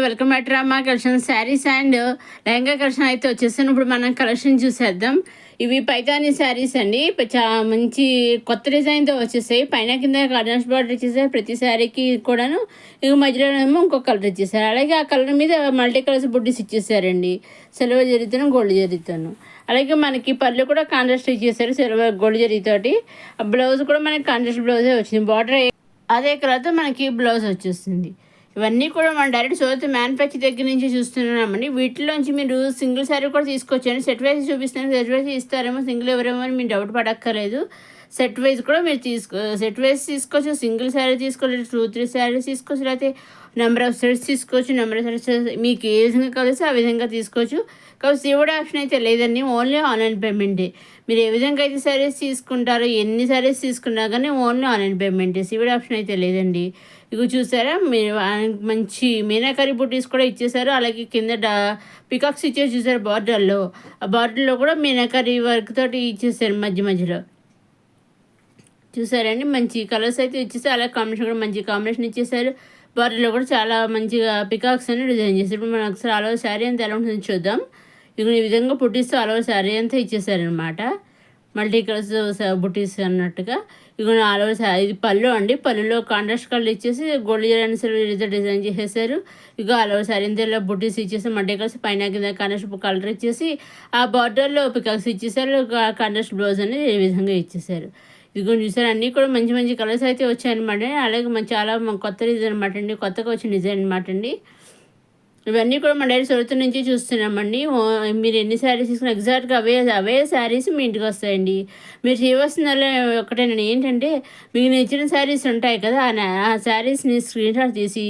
Welcome back to Rama collection. Saris and lehenga collection అయితే వచ్చేసాను. ఇప్పుడు మనం కలెక్షన్ చూసేద్దాం. ఇవి పైతానీ శారీస్ అండి. మంచి కొత్త డిజైన్తో వచ్చేసాయి. పైన కింద కర్నాస్ బార్డర్ ఇచ్చేసారు ప్రతి శారీకి కూడాను. ఇక మధ్యలోనేమో ఇంకొక కలర్ ఇచ్చేసారు. అలాగే ఆ కలర్ మీద మల్టీ కలర్స్ బుడ్డీస్ ఇచ్చేసారండి. సిల్వర్ జరీతోను గోల్డ్ జరీతోను. అలాగే మనకి పళ్ళు కూడా కాంట్రాస్ట్ ఇచ్చేసారు సిల్వర్ గోల్డ్ జరీతోటి. ఆ బ్లౌజ్ కూడా మనకి కాంట్రాస్ట్ బ్లౌజే వచ్చింది. బార్డర్ అదే కలర్తో మనకి బ్లౌజ్ వచ్చేస్తుంది. ఇవన్నీ కూడా మనం డైరెక్ట్ సూరత్ మ్యానుఫ్యాక్చర్ దగ్గర నుంచి చూస్తున్నామండి. వీటిలోంచి మీరు సింగిల్ శారీ కూడా తీసుకోవచ్చండి. సెట్ వైజ్ చూపిస్తాను. సెట్ వైజ్ ఇస్తారేమో, సింగిల్ ఎవరేమో అని మీరు డౌట్ పడక్కర్లేదు. సెట్ వైజ్ కూడా మీరు సెట్ వైజ్ తీసుకోవచ్చు. సింగిల్ శారీ తీసుకోవచ్చు, 2-3 శారీస్ తీసుకోవచ్చు, లేకపోతే నెంబర్ ఆఫ్ సెట్స్ తీసుకోవచ్చు. నెంబర్ ఆఫ్ సెట్స్ మీకు ఏ విధంగా కలిసి ఆ విధంగా తీసుకోవచ్చు. కాబట్టి సివోడి ఆప్షన్ అయితే లేదండి, ఓన్లీ ఆన్లైన్ పేమెంటే. మీరు ఏ విధంగా అయితే శారీస్ తీసుకుంటారో, ఎన్ని శారీస్ తీసుకున్నా కానీ ఓన్లీ ఆన్లైన్ పేమెంటే. సివోడి ఆప్షన్ అయితే లేదండి. ఇవి చూసారా, మీరు మంచి మీనాకరీ బుట్టీస్ కూడా ఇచ్చేసారు. అలాగే కింద పికాక్స్ ఇచ్చేసి చూసారు బార్డర్లో. ఆ బార్డర్లో కూడా మీనాకరీ వర్క్ తోటి ఇచ్చేసారు మధ్య మధ్యలో. చూసారండి, మంచి కలర్స్ అయితే ఇచ్చేసారు. అలాగే కాంబినేషన్ కూడా మంచి కాంబినేషన్ ఇచ్చేసారు. బార్డర్లో కూడా చాలా మంచిగా పికాక్స్ అని డిజైన్ చేశారు. ఇప్పుడు మనం ఒకసారి ఆల్ ఓవర్ శారీ అంతా ఎలా ఉంటుందో చూద్దాం. ఇక ఈ విధంగా బుట్టీస్తో ఆల్ ఓవర్ శారీ అంతా ఇచ్చేసారనమాట. మల్టీ కలర్స్ బుట్టీస్ అన్నట్టుగా. ఇక ఆల్ ఓవర్ ఇది పళ్ళు అండి. పళ్ళులో కాంట్రాస్ట్ కలర్ ఇచ్చేసి గోల్డ్ జరీ సిల్వర్ డిజైన్ చేసేసారు. ఇక ఆల్ ఓవర్ శారీ అంతా బుట్టీస్ ఇచ్చేసి మల్టీ కలర్స్ పైన కింద కాంట్రాస్ట్ కలర్ ఇచ్చేసి ఆ బార్డర్లో పికాక్స్ ఇచ్చేసారు. కాంట్రాస్ట్ బ్లౌజ్ అనేది ఈ విధంగా ఇచ్చేసారు. ఇదిగోండి చూసారు, అన్నీ కూడా మంచి మంచి కలర్స్ అయితే వచ్చాయన్నమాట. అలాగే చాలా కొత్త డిజైన్ అనమాట అండి, కొత్తగా వచ్చిన డిజైన్ అనమాట అండి. ఇవన్నీ కూడా మన డైరెక్ట్ సొరత నుంచి చూస్తున్నామండి. మీరు ఎన్ని శారీస్ తీసుకున్నా ఎగ్జాక్ట్గా అవే శారీస్ మీ ఇంటికి వస్తాయండి. మీరు చేయవలసిందల్లా ఒకటేనండి, ఏంటంటే మీకు నచ్చిన శారీస్ ఉంటాయి కదా, ఆ శారీస్ని స్క్రీన్ షాట్ తీసి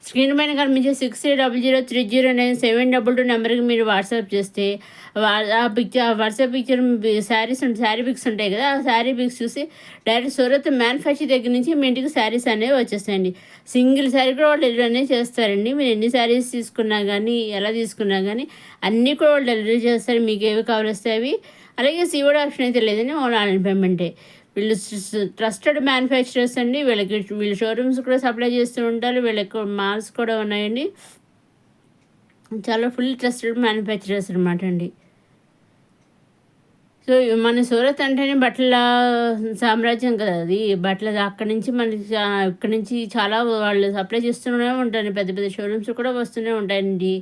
స్క్రీన్ పైన కనిపించే 6300309722 నెంబర్కి మీరు వాట్సాప్ చేస్తే ఆ వాట్సాప్ పిక్చర్ శారీ పిక్స్ ఉంటాయి కదా, ఆ శారీ పిక్స్ చూసి డైరెక్ట్ సూరత్ మ్యానుఫ్యాక్చర్ దగ్గర నుంచి మీ ఇంటికి శారీస్ అనేవి వచ్చేస్తాయండి. సింగిల్ శారీ కూడా వాళ్ళు డెలివరీ అనేది చేస్తారండి. మీరు ఎన్ని శారీస్ తీసుకున్నా కానీ, ఎలా తీసుకున్నా కానీ అన్నీ కూడా వాళ్ళు డెలివరీ చేస్తారు. మీకు ఏవి కావాల్స్తే అవి. అలాగే సివోడి ఆప్షన్ అయితే లేదండి, ఆన్లైన్ పేమెంటే. వీళ్ళు ట్రస్టెడ్ మ్యానుఫ్యాక్చరర్స్ అండి. వీళ్ళు షోరూమ్స్ కూడా సప్లై చేస్తూ ఉంటారు. వీళ్ళకి మాల్స్ కూడా ఉన్నాయండి. చాలా ఫుల్ ట్రస్టెడ్ మ్యానుఫ్యాక్చరర్స్ అనమాట అండి. సో మన సూరత్ అంటేనే బట్టల సామ్రాజ్యం కదా, అది బట్టల అక్కడి నుంచి మనకి ఇక్కడి నుంచి చాలా వాళ్ళు సప్లై చేస్తూనే ఉంటారు. పెద్ద పెద్ద షోరూమ్స్ కూడా వస్తూనే ఉంటాయండి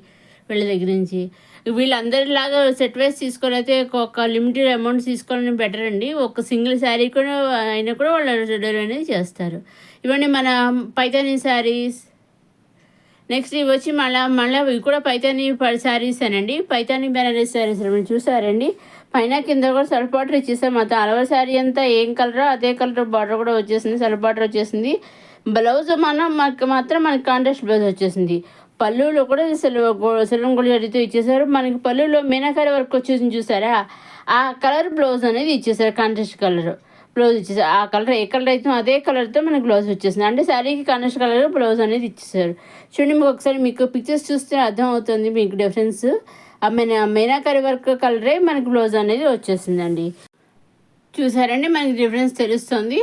వీళ్ళ దగ్గర నుంచి. వీళ్ళందరిలాగా సెట్ వైజ్ తీసుకోవాలైతే ఒక లిమిటెడ్ అమౌంట్ తీసుకోవాలని బెటర్ అండి. ఒక సింగిల్ శారీ కూడా అయినా కూడా వాళ్ళు డెలివరీ అనేది చేస్తారు. ఇవన్నీ మన పైతానీ శారీస్. నెక్స్ట్ ఇవి వచ్చి మళ్ళీ ఇవి కూడా పైతానీ శారీస్ అనండి. పైతానీ బెనారస్ శారీస్ మీరు చూసారండి. పైన కింద కూడా సెల్ఫ్ బార్డర్ ఇచ్చేసారు. మొత్తం అలవర్ శారీ అంతా ఏం కలరో అదే కలర్ బార్డర్ కూడా వచ్చేసింది, సెల్ఫ్ బార్డర్ వచ్చేసింది. బ్లౌజ్ మాత్రం మనకి కాంట్రాస్ట్ బ్లౌజ్ వచ్చేసింది. పళ్ళులో కూడా సిల్వర్ గోల్డ్ జరీతో ఇచ్చేసారు. మనకి పళ్ళులో మీనాకరీ వర్క్ వచ్చేసింది చూసారా, ఆ కలర్ బ్లౌజ్ అనేది ఇచ్చేసారు. కాంట్రాస్ట్ కలర్ బ్లౌజ్ ఇచ్చేసారు. ఆ కలర్ ఏ కలర్ అయితే అదే కలర్తో మనకి బ్లౌజ్ వచ్చేసింది. అంటే శారీకి కాంట్రాస్ట్ కలర్ బ్లౌజ్ అనేది ఇచ్చేసారు. చూడండి, మీకు ఒకసారి మీకు పిక్చర్స్ చూస్తే అర్థం అవుతుంది మీకు డిఫరెన్స్. ఆ మీనాకరీ వర్క్ కలరే మనకి బ్లౌజ్ అనేది వచ్చేసిందండి. చూసారండి, మనకి డిఫరెన్స్ తెలుస్తుంది.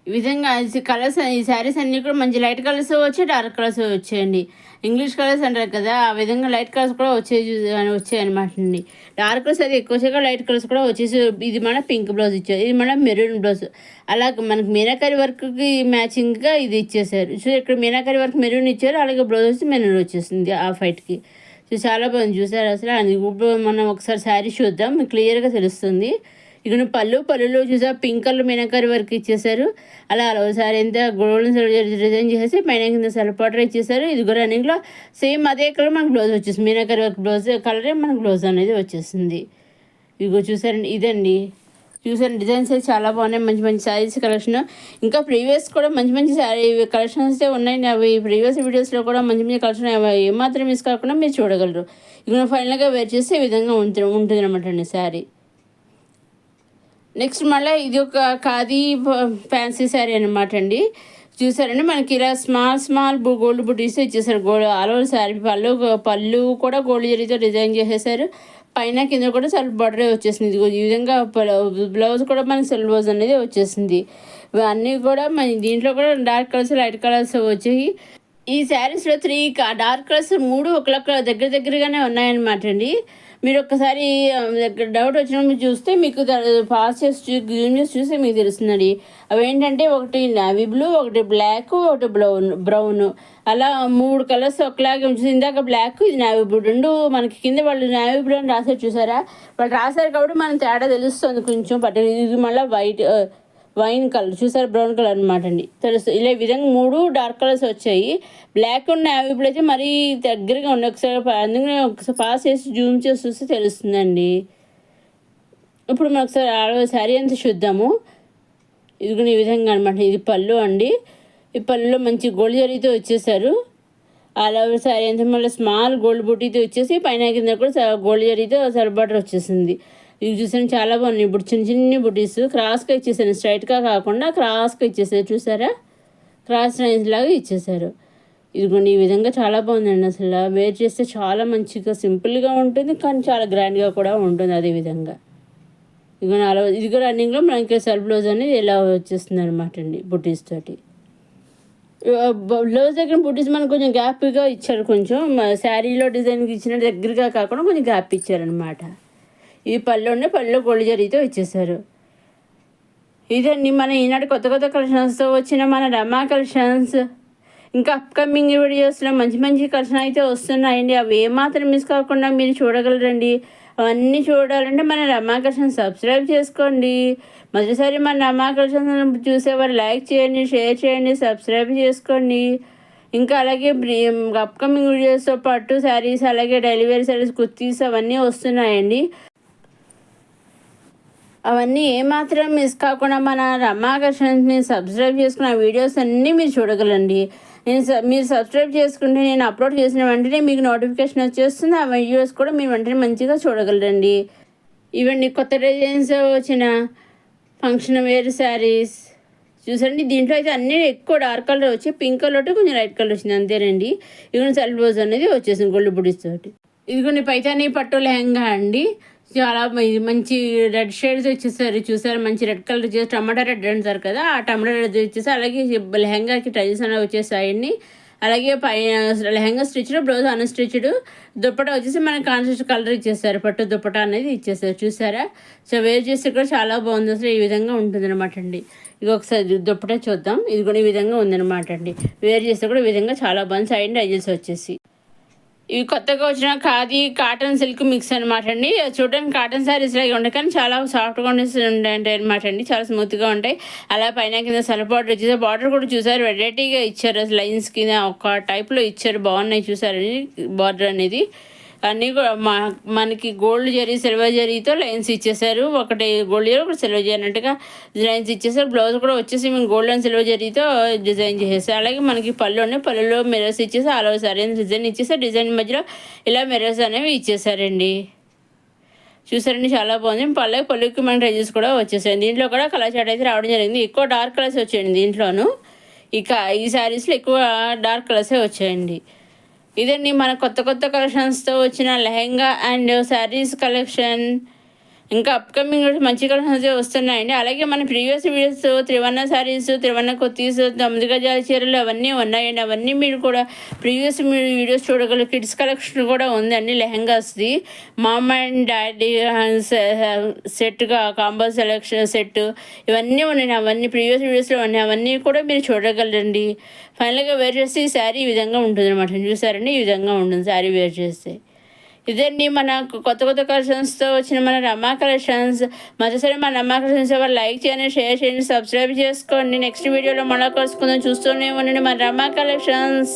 ఈ విధంగా కలర్స్ ఈ శారీస్ అన్నీ కూడా మంచి లైట్ కలర్స్ వచ్చాయి, డార్క్ కలర్స్ వచ్చాయండి. ఇంగ్లీష్ కలర్స్ అంటారు కదా, ఆ విధంగా లైట్ కలర్స్ కూడా వచ్చాయి అనమాట అండి. డార్క్ కలర్స్ అది ఎక్కువగా లైట్ కలర్స్ కూడా వచ్చేసి, ఇది మన పింక్ బ్లౌజ్ ఇచ్చారు, ఇది మన మెరూన్ బ్లౌజ్. అలా మనకి మీనాకరీ వర్క్కి మ్యాచింగ్గా ఇది ఇచ్చేసారు. సో ఇక్కడ మీనాకరీ వర్క్ మెరూన్ ఇచ్చారు, అలాగే బ్లౌజ్ వచ్చి మెరూన్ వచ్చేసింది ఆ ఫైట్కి. సో చాలా బాగుంది చూసారు అసలు. ఇప్పుడు మనం ఒకసారి శారీ చూద్దాం, మీకు క్లియర్గా తెలుస్తుంది. ఇక్కడ పళ్ళులో చూసా పింక్ కలర్ మీనాకరీ వర్క్ ఇచ్చేసారు. అలా శారీ అంతా గోల్డెన్ డిజైన్ చేసేసి పైన కింద సెల్ఫ్ బార్డర్ ఇచ్చేసారు. ఇది కూడా రన్నింగ్లో సేమ్ అదే కలర్ మనకు బ్లౌజ్ వచ్చేసింది. మీనాకరీ వర్క్ బ్లౌజ్ కలరే మనకు బ్లౌజ్ అనేది వచ్చేసింది. ఇదిగో చూసారండి, ఇదండి చూసారు డిజైన్స్ అయితే చాలా బాగున్నాయి. మంచి మంచి శారీస్ కలెక్షన్. ఇంకా ప్రీవియస్ కూడా మంచి మంచి శారీ కలెక్షన్స్ ఉన్నాయండి. అవి ప్రీవియస్ వీడియోస్లో కూడా మంచి మంచి కలెక్షన్ ఏమాత్రం మిస్ కాకుండా మీరు చూడగలరు. ఇక ఫైనల్గా వేర్ చేస్తే ఈ విధంగా ఉంటుంది అనమాట అండి శారీ. నెక్స్ట్ మళ్ళీ ఇది ఒక ఖాదీ ఫ్యాన్సీ శారీ అనమాట అండి. చూసారండి, మనకి ఇలా స్మాల్ గోల్డ్ బుటీస్ ఇచ్చేసారు. ఆల్ ఓవర్ శారీ పళ్ళు కూడా గోల్డ్ జరీతో డిజైన్ చేసేసారు. పైన కింద కూడా సెల్ఫ్ బార్డర్ వచ్చేసింది. ఈ విధంగా బ్లౌజ్ కూడా మనకి సెల్ఫ్ బ్లౌజ్ అనేది వచ్చేసింది. ఇవన్నీ కూడా మన దీంట్లో కూడా డార్క్ కలర్స్ లైట్ కలర్స్ వచ్చాయి. ఈ శారీస్‌లో 3 డార్క్ కలర్స్ 3 ఒకళ్ళొక దగ్గర దగ్గరగానే ఉన్నాయన్నమాట అండి. మీరొక్కసారి డౌట్ వచ్చినప్పుడు చూస్తే మీకు పాజ్ చేసి జూమ్ చేసి చూస్తే మీకు తెలుస్తుందండి. అవేంటంటే ఒకటి నేవీ బ్లూ, ఒకటి బ్లాక్, ఒకటి బ్రౌను అలా 3 కలర్స్ ఒకలాగే ఉంచుతుంది. ఇందాక బ్లాక్, ఇది నేవీ బ్లూ 2 మనకి కింద వాళ్ళు నేవీ బ్లూ అని రాసారు చూసారా? వాళ్ళు రాసారు కాబట్టి మనం తేడా తెలుస్తుంది కొంచెం. బట్ ఇది మళ్ళీ వైన్ కలర్ చూసారు, బ్రౌన్ కలర్ అనమాట అండి. తెలుస్తుంది ఇలా ఈ విధంగా 3 డార్క్ కలర్స్ వచ్చాయి. బ్లాక్ ఉన్న నేవీ బ్లూ అయితే మరీ దగ్గరగా ఉన్నాయి. ఒకసారి అందుకనే ఒకసారి పాస్ చేసి జూమ్ చేసి చూస్తే తెలుస్తుందండి. ఇప్పుడు మనం ఒకసారి శారీ అంతా చూద్దాము. ఇది ఈ విధంగా అనమాట. ఇది పళ్ళు అండి. ఈ పళ్ళులో మంచి గోల్డ్ జరీతో వచ్చేసారు. ఆల్ ఓవర్ శారీ అంతా మళ్ళీ స్మాల్ గోల్డ్ బుట్టీతో వచ్చేసి పైన కింద కూడా గోల్డ్ జరీతో సెల్ఫ్ బార్డర్ వచ్చేసింది. ఇవి చూసాను చాలా బాగున్నాయి. ఇప్పుడు చిన్న చిన్ని బుటీస్ క్రాస్గా ఇచ్చేసాను, స్ట్రైట్గా కాకుండా క్రాస్గా ఇచ్చేసారు చూసారా? క్రాస్ లైన్స్ లాగా ఇచ్చేసారు. ఇదిగోండి ఈ విధంగా చాలా బాగుందండి. అసలు వేర్ చేస్తే చాలా మంచిగా సింపుల్గా ఉంటుంది, కానీ చాలా గ్రాండ్గా కూడా ఉంటుంది. అదేవిధంగా ఇదిగోండి అలా ఇది కూడా రన్నింగ్లో మనకి సెల్ఫ్ బ్లౌజ్ అనేది ఇలా వచ్చేస్తుంది అనమాట అండి బుటీస్ తోటి. బ్లౌజ్ దగ్గర బుటీస్ మనకు కొంచెం గ్యాప్గా ఇచ్చారు. కొంచెం శారీలో డిజైన్కి ఇచ్చిన దగ్గరగా కాకుండా కొంచెం గ్యాప్ ఇచ్చారనమాట. ఈ పళ్ళు గోల్డ్ జరీతో ఇచ్చేసారు. ఇదండి మన ఈనాడు కొత్త కొత్త కలెక్షన్స్తో వచ్చిన మన రమా కలెక్షన్స్. ఇంకా అప్కమింగ్ వీడియోస్లో మంచి మంచి కలెక్షన్ అయితే వస్తున్నాయండి. అవి ఏమాత్రం మిస్ కాకుండా మీరు చూడగలరండి. అవన్నీ చూడాలంటే మన రమా కలెక్షన్ సబ్స్క్రైబ్ చేసుకోండి. మొదటిసారి మన రమా కలెక్షన్ చూసేవారు లైక్ చేయండి, షేర్ చేయండి, సబ్స్క్రైబ్ చేసుకోండి. ఇంకా అలాగే అప్కమింగ్ వీడియోస్తో పాటు శారీస్, అలాగే డైలీ వేర్ శారీస్, కుర్తీస్ అవన్నీ వస్తున్నాయండి. అవన్నీ ఏమాత్రం మిస్ కాకుండా మన రమా కలెక్షన్స్ని సబ్స్క్రైబ్ చేసుకున్న వీడియోస్ అన్నీ మీరు చూడగలండి. మీరు సబ్స్క్రైబ్ చేసుకుంటే నేను అప్లోడ్ చేసిన వెంటనే మీకు నోటిఫికేషన్ వచ్చేస్తుంది. ఆ వీడియోస్ కూడా మీరు వెంటనే మంచిగా చూడగలరండి. ఇవన్నీ కొత్త డిజైన్స్ వచ్చిన ఫంక్షన్ వేర్ శారీస్ చూసండి. దీంట్లో అయితే అన్నీ ఎక్కువ డార్క్ కలర్ వచ్చి పింక్ కలర్ కొంచెం లైట్ కలర్ వచ్చింది అంతేనండి. ఇదిగోండి సెల్ఫ్ బ్లౌజ్ అనేది వచ్చేసింది గోల్డ్ బుటీస్ తోటి. ఇదిగోండి పైతాని పట్టు లెహంగా అండి. చాలా మంచి రెడ్ షేడ్స్ వచ్చేసారు చూసారు. మంచి రెడ్ కలర్ వచ్చేసి టమాటా రెడ్ అంటారు కదా, ఆ టమాటా రెడ్ వచ్చేసి అలాగే లెహంగాకి ట్రెడిషనల్ వచ్చేసాయండి. అలాగే పైన lehenga stitched, blouse unstitched, dupatta వచ్చేసి మనకి కాన్సెప్ట్ కలర్ ఇచ్చేసారు. పట్టు దుప్పటా అనేది ఇచ్చేసారు చూసారా? సో వేర్ చేస్తే కూడా చాలా బాగుంది. అసలు ఈ విధంగా ఉంటుంది అనమాట అండి. ఇది ఒకసారి దుప్పటా చూద్దాం. ఇది కూడా ఈ విధంగా ఉందన్నమాట అండి. వేర్ చేస్తే కూడా ఈ విధంగా చాలా బాగుంది. సైడ్ డైజెస్ వచ్చేసి ఇవి కొత్తగా వచ్చిన ఖాదీ కాటన్ సిల్క్ మిక్స్ అనమాట అండి. చూడడానికి కాటన్ శారీస్ లాగా ఉంటాయి, కానీ చాలా సాఫ్ట్గా ఉంటాయి అనమాట అండి. చాలా స్మూత్గా ఉంటాయి. అలా పైన కింద సెల్ఫ్ బార్డర్ వచ్చేసి బార్డర్ కూడా చూసారు, వెరైటీగా ఇచ్చారు. లైన్స్ కింద ఒక టైప్లో ఇచ్చారు, బాగున్నాయి చూసారండి బార్డర్ అనేది. అన్నీ కూడా మనకి గోల్డ్ జరీ, సిల్వర్ జరీతో లైన్స్ ఇచ్చేసారు. ఒకటి గోల్డ్ జరీ, ఒకటి సిల్వర్ జరీ అన్నట్టుగా లైన్స్ ఇచ్చేసారు. బ్లౌజ్ కూడా వచ్చేసి మేము గోల్డ్ అండ్ సిల్వర్ జరీతో డిజైన్ చేసేసారు. అలాగే మనకి పళ్ళులో మిర్రర్స్ ఇచ్చేసి ఆల్ ఓవర్ సారీ డిజైన్ ఇచ్చేసారు. డిజైన్ మధ్యలో ఇలా మిర్రర్స్ అనేవి ఇచ్చేసారండి. చూసారండి చాలా బాగుంది. పళ్ళుకి మన డ్రెజెస్ కూడా వచ్చేసాయి. దీంట్లో కూడా కలర్ చాట్ అయితే రావడం జరిగింది. ఎక్కువ డార్క్ కలర్స్ వచ్చాయండి దీంట్లోనూ. ఇక ఈ శారీస్లో ఎక్కువ డార్క్ కలర్సే వచ్చాయండి. ఇదండి మన కొత్త కొత్త కలెక్షన్స్తో వచ్చిన లెహెంగా అండ్ శారీస్ కలెక్షన్. ఇంకా అప్కమింగ్ మంచి కలెక్షన్స్ వస్తున్నాయండి. అలాగే మన ప్రీవియస్ వీడియోస్ త్రివర్ణ శారీస్, త్రివర్ణ కుర్తీస్, 9 గజాల చీరలు అవన్నీ ఉన్నాయండి. అవన్నీ మీరు కూడా ప్రీవియస్ వీడియోస్ చూడగలరు. కిడ్స్ కలెక్షన్ కూడా ఉందండి లెహెంగాస్ది. మామ్ అండ్ డాడీ సెట్గా కాంబో సెలెక్షన్ సెట్ ఇవన్నీ ఉన్నాయి. అవన్నీ ప్రీవియస్ వీడియోస్లో ఉన్నాయి. అవన్నీ కూడా మీరు చూడగలరండి. ఫైనల్గా వేర్ చేస్తే ఈ శారీ ఈ విధంగా ఉంటుంది అనమాట. చూసారండి, ఈ విధంగా ఉంటుంది శారీ వేర్ చేస్తే. ఇదండి మన కొత్త కొత్త కలెక్షన్స్తో వచ్చిన మన రమా కలెక్షన్స్. మొదటిసారి మన రమా కలెక్షన్స్ ఎవరు లైక్ చేయండి, షేర్ చేయండి, సబ్స్క్రైబ్ చేసుకోండి. నెక్స్ట్ వీడియోలో మళ్ళీ కలుసుకుందాం. చూస్తూనే ఉండండి మన రమా కలెక్షన్స్.